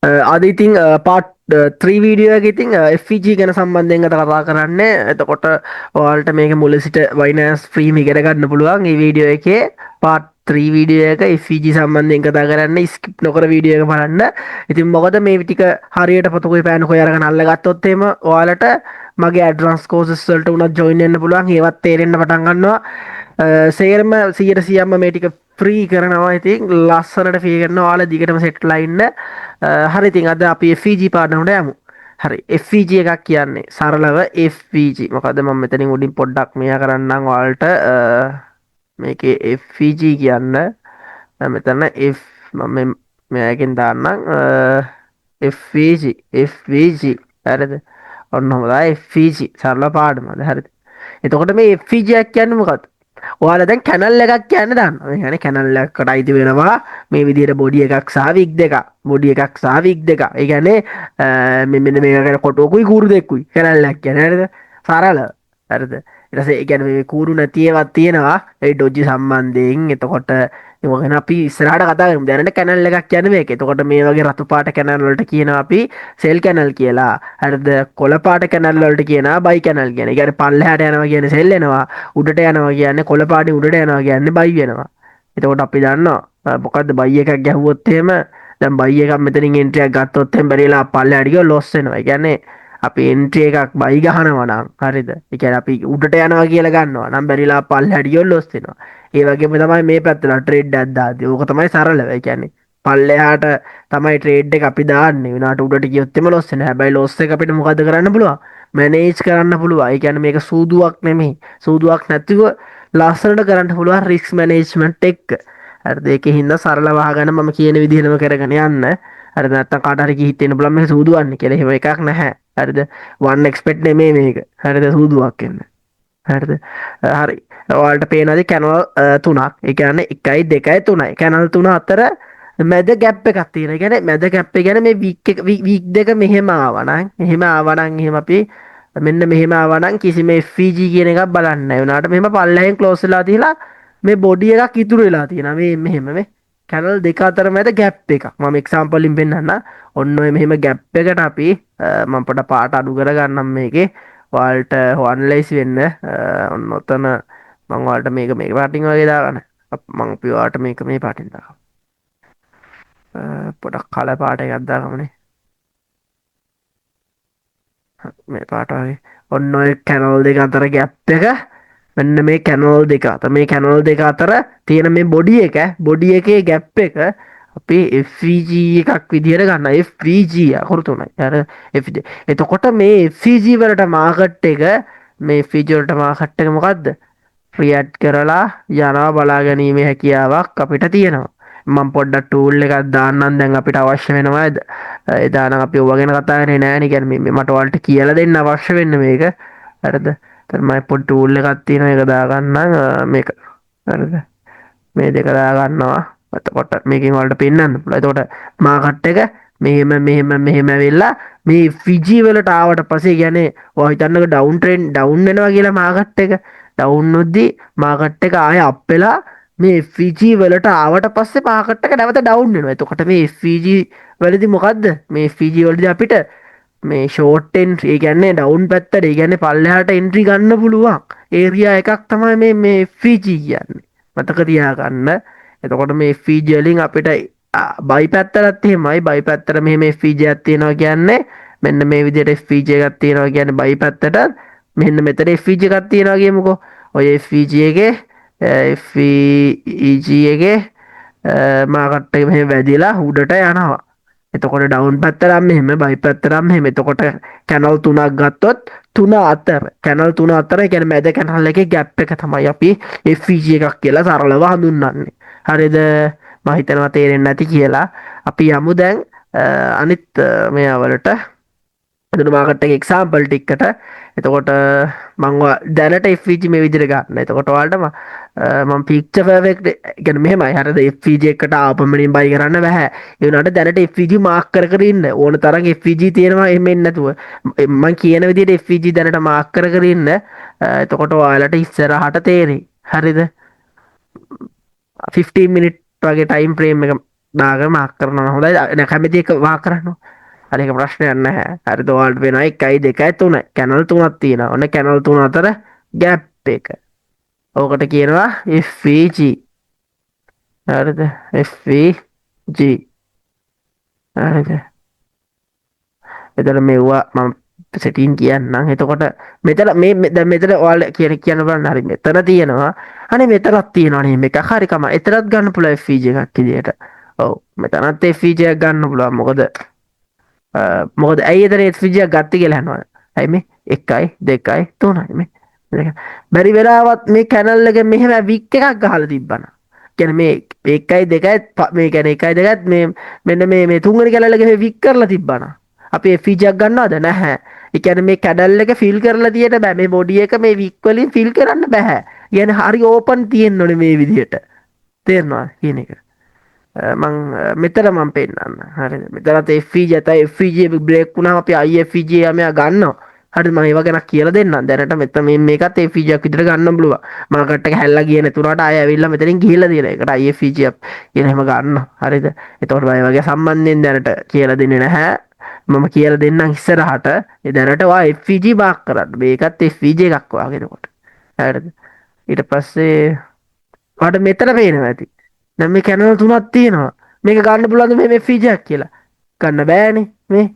අද ඉතින් part 3 video එක ඉතින් FVG ගැන සම්බන්ධයෙන් කතා කරන්නේ. එතකොට ඔයාලට මේක මුල සිට වයිනස් ෆ්‍රීම ඉගෙන ගන්න පුළුවන්. මේ වීඩියෝ එකේ පාට් 3 වීඩියෝ එක FVG සම්බන්ධයෙන් කතා කරන්න ස්කිප් නොකර වීඩියෝ එක බලන්න. ඉතින් මොකද මේ ටික හරියට පොතකුයි පෑනකුයි අරගෙන අල්ලගත්තොත් එහෙම ඔයාලට මගේ ඇඩ්වාන්ස් කෝසස් වලට උනත් ජොයින් වෙන්න පුළුවන්. ඒවත් තේරෙන්න පටන් ගන්නවා. සේරම 100%ම මේ ටික ෆ්‍රී කරනවා. ඉතින් ලස්සනට ෆ්‍රී කරනවා. ඔයාලා දිගටම සෙට්ලා ඉන්න. හරි ඉතින් අද අපි FVG පාඩමට යමු. හරි FVG එකක් කියන්නේ සරලව FVG. මොකද මම මෙතනින් උඩින් පොඩ්ඩක් මෙයා කරන්නම් ඔයාලට මේකේ FVG කියන්න මෙතන F මම මෙයාගෙන් දාන්නම් FVG හරිද? ඔන්න හොඳයි FVG සරල පාඩම. හරිද? එතකොට මේ FVG එකක් කියන්නේ මොකක්ද? ඔයාලා දැන් කැනල් එකක් කියන්න දන්නවා. ඒ කියන්නේ කැනල් එකකට අයිති වෙනවා මේ විදිහට බොඩි එකක් සහ වික් දෙකක්. බොඩි එකක් සහ වික් දෙකක්. ඒ කියන්නේ මෙන්න මේක කොටුවකුයි කූරු දෙකකුයි කැනල් එකක් කියන්නේ. හරිද? සරල. හරිද? ඊට පස්සේ ඒ කියන්නේ මේ කූරු නැති ඒවාත් තියෙනවා. ඒ ඩොජි සම්බන්ධයෙන්. එතකොට ඒක ගැන අපි ඉස්සරහට කතා කරමු. දැනට කැනල් එකක් කියන්නේ මේක. එතකොට මේ වගේ රතු පාට කැනල් වලට කියනවා අපි සෙල් කැනල් කියලා. හරිද? කොළ පාට කැනල් වලට කියනවා බයි කැනල් කියන. ඒ කියන්නේ පල්ලෙහාට යනවා කියන්නේ සෙල් එනවා. උඩට යනවා කියන්නේ කොළ පාටින් උඩට යනවා කියන්නේ බයි වෙනවා. එතකොට අපි දන්නවා මොකද්ද බයි එකක් ගැහුවොත් එහෙම දැන් බයි එකක් මෙතනින් එන්ට්‍රි එකක් ගත්තොත් එහෙම බැරිලා පල්ලෙහාට ගියොත් ලොස් වෙනවා. ඒ කියන්නේ අපි එන්ට්‍රි එකක් බයි ගහනවා නම් හරිද? ඒ කියන්නේ අපි උඩට යනවා කියලා ගන්නවා නම් බැරිලා පල්ලෙහාට ගියොත් ලොස් වෙනවා. ඒ වගේම තමයි මේ පැත්තට ට්‍රේඩ් එකක් දාද්දී. ඕක තමයි සරලව. ඒ කියන්නේ පල්ලෙහාට තමයි ට්‍රේඩ් එක අපි දාන්නේ. විනාට උඩට ගියොත් එම ලොස් වෙනවා. හැබැයි ලොස් එක අපිට මොකද කරන්න පුළුවන්? මැනේජ් කරන්න පුළුවන්. ඒ කියන්නේ මේක සූදුවක් නෙමෙයි. සූදුවක් නැතිව ලස්සනට කරන්න පුළුවන් රිස්ක් මැනේජ්මන්ට් එක්ක. හරිද? ඒකේ හින්දා සරලව අහගෙන මම කියන විදිහටම කරගෙන යන්න. හරිද? නැත්තම් කාට හරි හිතෙන්න පුළුවන් මේක සූදුවන්නේ කියලා. එහෙම එකක් නැහැ. හරිද? one expect නෙමෙයි මේක. හරිද? සූදුවක් වෙන්න. හරිද? හරි. ඔයාලට පේනවාද කැනල් තුනක්. ඒ කියන්නේ 1යි 2යි 3යි. කැනල් තුන අතර මැද ගැප් එකක් තියෙනවා. ඒ කියන්නේ මැද ගැප් එක කියන්නේ මේ වීක් දෙක මෙහෙම ආවනම් එහෙම අපි මෙන්න මෙහෙම ආවනම් කිසිම FVG කියන එකක් බලන්නේ නැහැ. උනාට මෙහෙම පල්ලෙහෙන් ක්ලෝස් වෙලා තියලා මේ බොඩි එකක් ඉතුරු වෙලා තියෙනවා. මේ මෙහෙම මේ කැනල් දෙක අතර මැද ගැප් එකක්. මම එක්සැම්පල් වලින් පෙන්නන්නම්. ඔන්න ඔය මෙහෙම ගැප් එකට අපි මම පොඩ පාට අඩු කරගන්නම් මේකේ. ඔයාලට හොයන්න ලේසි වෙන්න. ඔන්න ඔතන මම ඔයාලට මේක පාටින් වගේ දාගන්න. මම අපි ඔයාලට මේක මේ පාටින් දාගන්න. පොඩක් කල පාට එකක් දාගමනේ. මේ පාට වගේ. ඔන්න ඔය කැනල් දෙක අතර ගැප් එක මෙන්න මේ කැනල් දෙක අතර මේ කැනල් දෙක අතර තියෙන මේ බොඩි බොඩි එකේ ගැප් එක අපි FVG එකක් විදිහට ගන්න. FVG අකුරු තුනයි. අර FVG. එතකොට මේ FVG වලට මාකට් එක මේ FVG වලට මාකට් එක මොකද්ද? රියැක්ට් කරලා යනවා බලා ගැනීමේ හැකියාවක් අපිට තියෙනවා. මම පොඩ්ඩක් ටූල් එකක් දාන්නම් දැන් අපිට අවශ්‍ය වෙනවා. එදා නම් අපි ඔය ගැන කතා කරේ නෑ නේ. කියන්නේ මට ඔයාලට කියලා දෙන්න අවශ්‍ය වෙන්නේ මේක. හරිද? දැන් මම පොඩ් ටූල් එකක් තියෙනවා ඒක දාගන්නම් මේක. හරිද? මේ දෙක දාගන්නවා. එතකොට මේකෙන් ඔයාලට පෙන්වන්න පුළුවන්. එතකොට මාකට් එක මෙහෙම ඇවිල්ලා මේ FVG වලට ආවට පස්සේ කියන්නේ ඔයා හිතන්නක ඩවුන් ට්‍රෙන්ඩ් ඩවුන් වෙනවා කියලා මාකට් එක ඩවුන් වෙද්දී මාකට් එක ආයෙ අප් වෙලා මේ FVG වලට ආවට පස්සේ මාකට් එක නැවත ඩවුන් වෙනවා. එතකොට මේ FVG වලදී මොකද්ද? මේ FVG වලදී අපිට මේ ෂෝට් එන්ට්‍රි ඒ කියන්නේ ඩවුන් පැත්තට ඒ කියන්නේ පල්ලෙහාට එන්ට්‍රි ගන්න පුළුවන් ඒරියා එකක් තමයි මේ FVG කියන්නේ. මතක තියාගන්න. එතකොට මේ FVG වලින් අපිට බයි පැත්තටත් එහෙමයි බයි පැත්තට මෙහෙම FVG එකක් තියෙනවා කියන්නේ මෙන්න මේ විදිහට FVG එකක් තියෙනවා කියන්නේ බයි පැත්තට මෙන්න මෙතන FVG එකක් තියෙනවා කියමුකෝ. ඔය FVG එකේ මාකට් එක මෙහෙම වැදිලා උඩට යනවා. එතකොට ඩවුන් පැත්තරම් මෙහෙම බයි පැත්තරම් මෙහෙම. එතකොට කැනල් තුනක් ගත්තොත් කැනල් තුන අතර ඒ කියන්නේ මැද කැනල් එකේ ගැප් එක තමයි අපි FVG එකක් කියලා සරලව හඳුන්වන්නේ. හරිද? මම හිතනවා තේරෙන්නේ නැති කියලා. අපි යමු දැන් අනිත් මෙයාවලට. එතන මාකට් එකේ එක්සැම්පල් ටිකකට. එතකොට මම දැනට FVG මේ විදිහට ගන්න. එතකොට ඔයාලට මම පික්චර් පර්ෆෙක්ට් කියන්නේ මෙහෙමයි. හරිද? FVG එකට ආපමණින් බයි කරන්න බෑ. ඒ වුණාට දැනට FVG මාක් කර කර ඉන්න. ඕන තරම් FVG තියෙනවා එහෙම එන්නේ නැතුව. මම කියන විදිහට FVG දැනට මාක් කර කර ඉන්න. එතකොට ඔයාලට ඉස්සරහට තේරෙයි. හරිද? 15 minute වගේ ටයිම් ෆ්‍රේම් එක දාගෙන මාක් කරනවා හොඳයි දැන් කැමති එක වාක් කරනවා හරි ඒක ප්‍රශ්නයක් නැහැ හරිද ඔයාලට වෙනවා 1යි 2යි 3යි කැනල් තුනක් තියෙනවා ඔන්න කැනල් තුන අතර ગેප් එක ඕකට කියනවා FVG හරිද FVG හරිද එතකොට මෙව්වා මම සෙටින් කියන්නම් එතකොට මෙතන දැන් මෙතන ඔයාලා කියන්න බලන්න හරි මෙතන තියෙනවා අනේ මෙතනක් තියෙනවා නේ මේක හරි කම එතරම් ගන්න පුළුවන් FVG එකක් විදියට ඔව් මෙතනත් FVG එකක් ගන්න පුළුවන් මොකද ඇයි එතන FVG එකක් ගත්තේ කියලා අහනවා ඇයි මේ 1යි 2යි 3යි මේ බැරි වෙලාවත් මේ කැනල් එක මෙහෙම වික් එකක් ගහලා තිබ්බනම් කියන්නේ මේ 1යි 2යි මේ කියන්නේ 1යි 2යි මේ මෙන්න මේ තුන්වෙනි කැනල් එකේ වික් කරලා තිබ්බනම් අපි FVG එකක් ගන්නවද නැහැ ඒ කියන්නේ මේ කැඩල් එක ෆිල් කරලා තියෙන්න බෑ මේ බොඩි එක මේ වික් වලින් ෆිල් කරන්න බෑ කියන්නේ හරි ඕපන් තියෙන්න ඕනේ මේ විදිහට තේරෙනවද කියන එක මං මෙතන මං පෙන්නන්න හරිද මෙතනත් FVG ඇතයි FVG බ්‍රේක් වුණාම අපි IFVG යමයා ගන්නවා හරිද මම ඒව ගැන කියලා දෙන්නම් දැනට මෙතන මේකත් FVG එකක් විතර ගන්න පුළුවන් මාකට් එක හැල්ලා ගියේ නැතුණාට ආයෙ ඇවිල්ලා මෙතනින් ගිහිල්ලා තියෙන එකට IFVG කියන එහෙම ගන්නවා හරිද එතකොට මම වගේ සම්බන්ධයෙන් දැනට කියලා දෙන්නේ නැහැ මම කියලා දෙන්නම් ඉස්සරහට ඒ දැනට ඔයා FVG බාක් කරන්න මේකත් FVG එකක් වගේ එතකොට හරිද ඊට පස්සේ ඔයාට මෙතන පේනවා ඇති දැන් මේ කැනල් තුනක් තියෙනවා මේක ගන්න පුළුවන්ද මේ FVG එකක් කියලා ගන්න බෑනේ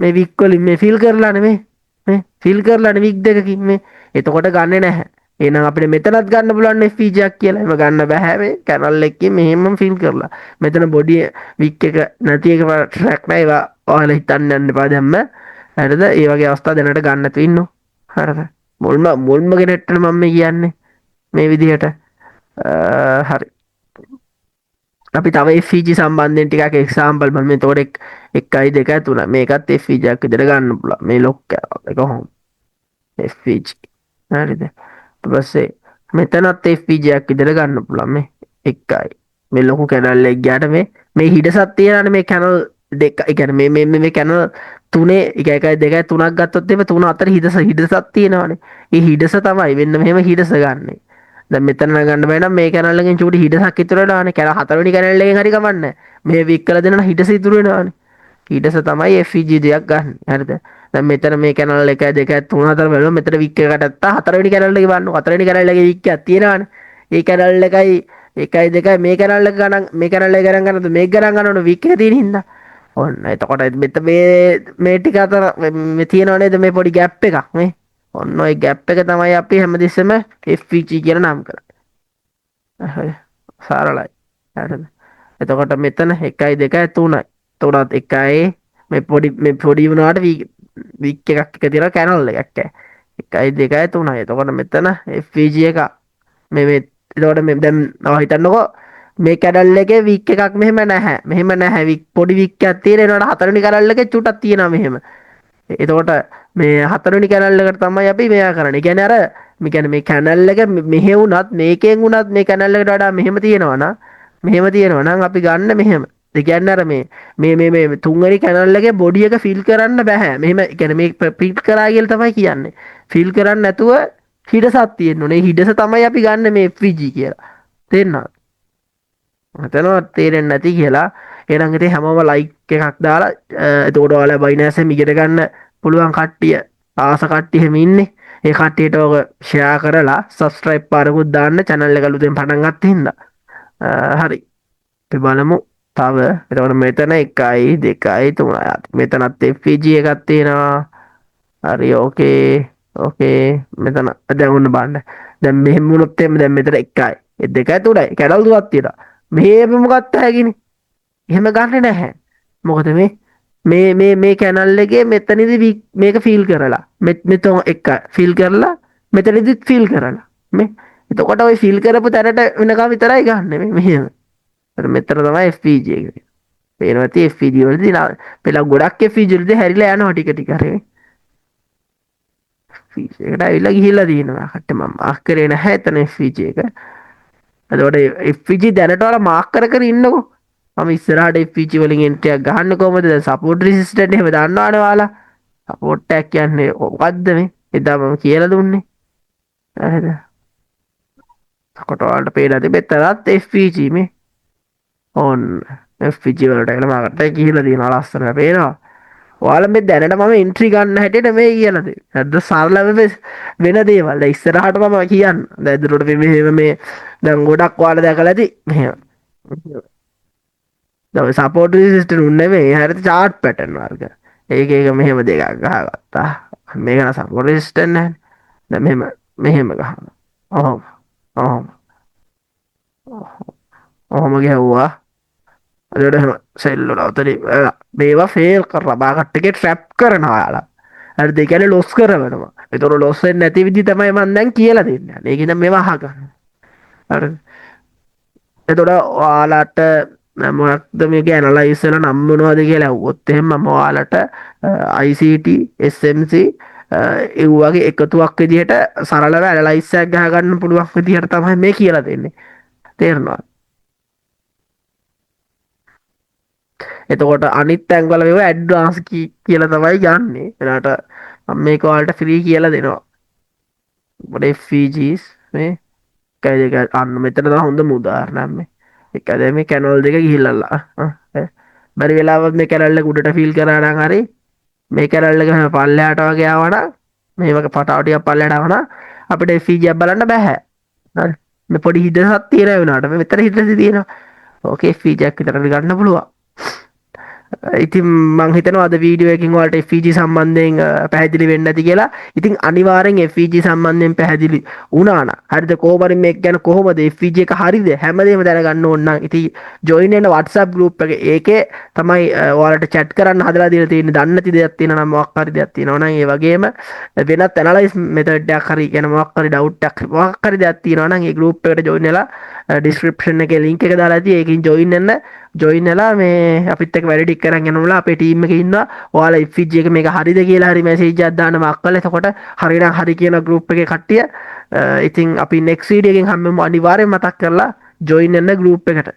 මේ වික් වලින් මේ ෆිල් කරලානේ මේ ෆිල් කරලානේ වික් දෙකකින් මේ එතකොට ගන්නෙ නැහැ එහෙනම් අපිට මෙතනත් ගන්න පුළුවන් FVG එකක් කියලා එහෙම ගන්න බෑ මේ කැනල් එකකින් මෙහෙම ෆිල් කරලා මෙතන බොඩි වික් එක නැති එක ට්‍රැක් නෑ ඒවා ඔයාලා හිතන්න යන්න එපා දැම්ම හරිද ඒ වගේ අවස්ථා දැනට ගන්න නැතුව ඉන්නෝ හරිද මුල්ම කෙනෙක්ට මම මේ කියන්නේ මේ විදිහට හරි අපි තව FVG සම්බන්ධයෙන් ටිකක් එක්සාම්පල් බලමු එතකොට 1යි 2යි 3යි මේකත් FVG එකක් විදිහට ගන්න පුළුවන් මේ ලොක් එක කොහොම FVG හරිද ඊට පස්සේ මෙතනත් FVG එකක් විදිහට ගන්න පුළුවන් මේ 1යි මේ ලොකු කැනල් එක ගියාට මේ හිඩසක් තියෙනවානේ මේ කැනල් දෙක ඒ කියන්නේ මේ කැනල් තුනේ 1යි 2යි 3ක් ගත්තොත් එimhe තුන අතර හිඩසක් තියෙනවානේ ඒ හිඩස තමයි වෙන්න මෙහෙම හිඩස ගන්නෙ දැන් මෙතන ගන්න බෑ නම් මේ කැනල් එකෙන් චූටි හිඩසක් ඉතුරු වෙනවානේ කැනල් හතරවෙනි කැනල් එකෙන් හරි කමන්නේ මේ වික් කරලා දෙනවා හිඩස ඉතුරු වෙනවානේ හිඩස තමයි FVG දෙයක් ගන්න හරිද දැන් මෙතන මේ කැනල් 1 2 3 4 බලමු මෙතන වික් එකකට නැත්තා හතරවෙනි කැනල් එකේ බලන්න හතරවෙනි කැනල් එකේ වික් එකක් තියෙනවානේ ඒ කැනල් එකයි 1යි 2යි මේ කැනල් එක ගණන් මේ කැනල් එක ගණන් ගන්නද මේක ගණන් ගන්නවනේ වික් එක තියෙන හින්දා ඔන්න එතකොට මෙත මේ ටික අතර මේ තියෙනව නේද මේ පොඩි ગેප් එකක් මේ ඔන්න ඔය ગેප් එක තමයි අපි හැමදෙස්සෙම FVG කියලා නම් කරන්නේ හරි සරලයි හරිද එතකොට මෙතන 1යි 2යි 3යි තුනත් 1යි මේ පොඩි වුණාට වික් එකක් එක තියෙනවා කැනල් එකක් 1යි 2යි 3යි එතකොට මෙතන FVG එක මේ එතකොට මේ දැන් හිතන්නකෝ මේ කැඩල් එකේ වික් එකක් මෙහෙම නැහැ වික් පොඩි වික් එකක් තියෙන ඒනට හතරවෙනි කැඩල් එකේ චුටක් තියෙනවා මෙහෙම එතකොට මේ හතරවෙනි කැනල් එකට තමයි අපි මෙයා කරන්නේ. කියන්නේ අර මේ කියන්නේ මේ කැනල් එක මෙහෙ වුණත් මේකෙන් වුණත් මේ කැනල් එකට වඩා මෙහෙම තියෙනවා නම් අපි ගන්න මෙහෙම. ඒ කියන්නේ අර මේ තුන්වෙනි කැනල් එකේ බොඩි එක ෆිල් කරන්න බෑ. මෙහෙම කියන්නේ මේ පිට් කරා කියලා තමයි කියන්නේ. ෆිල් කරන්න නැතුව හිඩසක් තියෙන්න ඕනේ. හිඩස තමයි අපි ගන්න මේ FVG කියලා. තේරෙනවද? මතනවා තේරෙන්නේ නැති කියලා එහෙනම් ඉතින් හැමෝම ලයික් එකක් දාලා එතකොට ඔයාලා බයිනෑසෙන් ඉගෙන ගන්න පුළුවන් කට්ටිය ආස කට්ටිය එහෙම ඉන්නේ ඒ කට්ටියට ඔක ෂෙයා කරලා සබ්ස්ක්‍රයිබ් පාරකුත් දාන්න channel එක අලුතෙන් පටන් ගත්ත හින්දා හරි අපි බලමු තව එතකොට මෙතන 1යි 2යි 3යි මෙතනත් FVG එකක් තියෙනවා හරි ඕකේ මෙතන දැන් ඔන්න බලන්න දැන් මෙහෙම වුණොත් එimhe දැන් මෙතන 1යි 2යි 3යි කැඩල් දුවක් තියෙනවා මෙහෙම මොකක්ද හැකිනේ එහෙම ගන්නෙ නැහැ. මොකද මේ කැනල් එකේ මෙතනදී මේක ෆීල් කරලා මෙතන එක ෆීල් කරලා මෙතනදිත් ෆීල් කරලා මේ එතකොට ওই ෆීල් කරපු තැනට වෙනකම් විතරයි ගන්න මෙහෙම. මෙතන තමයි FPG එක. පේනවා ඇති FPG වලදී පෙළ ගොඩක් FPG වලදී හැරිලා යනවා ටික ටික හරි. FPG එකට ඇවිල්ලා ගිහිල්ලා තියෙනවා. කට්ට මම මාක් කරේ නැහැ එතන FPG එක. එතකොට FPG දැනට ඔයාලා මාක් කර ඉන්නකෝ. මම ඉස්සරහට FPG වලින් එන්ට්‍රි එකක් ගහන්න කොහමද දැන් සපෝට් රෙසිස්ටන්ට් එහෙම දන්නවනේ ඔයාලා සපෝට් එකක් කියන්නේ මොකද්ද මේ එදා මම කියලා දුන්නේ හරිද කොට ඔයාලට පේලා තිබෙත් තරත් FPG මේ ඕන්න FPG වලට කියලා මකට කියලා තියෙනවා ලස්සනට පේනවා. ඔයාලා මේ දැනට මම එන්ට්‍රි ගන්න හැටියට මේ කියලා තියෙන්නේ. හරිද? සරලව වෙන දේවල්. දැන් ඉස්සරහට මම කියන්න. දැන් ඒතරට මෙහෙම මේ දැන් ගොඩක් ඔයාලා දැකලා ඇති. මෙහෙම. දැන් සපෝට් සිස්ටම් උන්නේ නෙමෙයි. හරිද? chart pattern වර්ග. ඒක මෙහෙම දෙකක් ගහගත්තා. මේක න සපෝට් සිස්ටම් නැහැ. දැන් මෙහෙම ගහනවා. ඔහොම. ඔහොම. ඔහොම ගැහුවා. එතකොට එහෙම සෙල් වල උතන මේවා ෆේල් කරලා බාකට් එකේ ට්‍රැප් කරනවා යාලා. හරිද? ඒ කියන්නේ ලොස් කරවනවා. ඒතකොට ලොස් වෙන්නේ නැති විදිහ තමයි මම දැන් කියලා දෙන්නේ. ඒක ඉතින් මේවා අහගන්න. හරිද? එතකොට ඔයාලට මොකක්ද මේක ඇනලයිස් වෙලා නම් මොනවද කියලා ඇහුවොත් එහෙනම් මම ඔයාලට ICT SMC ඒ වගේ එකතුවක් විදිහට සරලව ඇනලයිස් එකක් ගහ ගන්න පුළුවන් විදිහට තමයි මේ කියලා දෙන්නේ. තේරෙනවද? එතකොට අනිත් තැන්වල මේවා ඇඩ්වාන්ස් කියලා තමයි යන්නේ. එනකට මම මේක ඔයාලට ෆ්‍රී කියලා දෙනවා. අපේ FPGs මේ කයි දෙක අන්න මෙතන තමයි හොඳම උදාහරණයක් මේ. එකද මේ කැනල් දෙක ගිහිල්ලා බැරි වෙලාවත් මේ කැනල් එක උඩට ෆීල් කරා නම් හරි මේ කැනල් එක පල්ලෙහාට වගේ ආවනම් මේවක පටාව ටිකක් පල්ලෙහාට ආවනම් අපිට FPG එකක් බලන්න බෑ. හරි. මේ පොඩි හිඩසක් තියෙනවා වෙනාට මේ මෙතන හිඩස තියෙනවා. ඕකේ FPG එකක් විතරට ගන්න පුළුවන්. ඉතින් මං හිතනවා අද වීඩියෝ එකකින් ඔයාලට FPG සම්බන්ධයෙන් පැහැදිලි වෙන්න ඇති කියලා. ඉතින් අනිවාර්යෙන් FPG සම්බන්ධයෙන් පැහැදිලි වුණා නම් හරිද? කොහොම හරි මේක ගැන කොහොමද FPG එක හරිද හැමදේම දැනගන්න ඕන නම් ඉතින් ජොයින් වෙන්න WhatsApp group එක. ඒකේ තමයි ඔයාලට chat කරන්න හදලා දීලා තියෙන්නේ. දන්නේ නැති දෙයක් තියෙනවා නම් මොකක් හරි දෙයක් තියෙනවා නම් ඒ වගේම වෙනත් ඇනලයිස් මෙතඩ් එකක් හරි කියන මොකක් හරි ඩවුට් එකක් මොකක් හරි දෙයක් තියෙනවා නම් ඒ group එකට ජොයින් වෙලා ඩිස්ක්‍රිප්ෂන් එකේ link එක දාලා තියෙයි. ඒකෙන් ජොයින් වෙලා මේ අපිත් එක්ක වැඩ ටික කරන් යනවලා අපේ ටීම් එකේ ඉන්නවා. ඔයාලා FPG එක මේක හරිද කියලා හරි මැසේජ් එකක් දාන්න මාක් කරලා එතකොට හරිනම් හරි කියන group එකේ කට්ටිය ඉතින් අපි next video එකෙන් හැමෝම අනිවාර්යෙන් මතක් කරලා ජොයින් වෙන්න group එකට.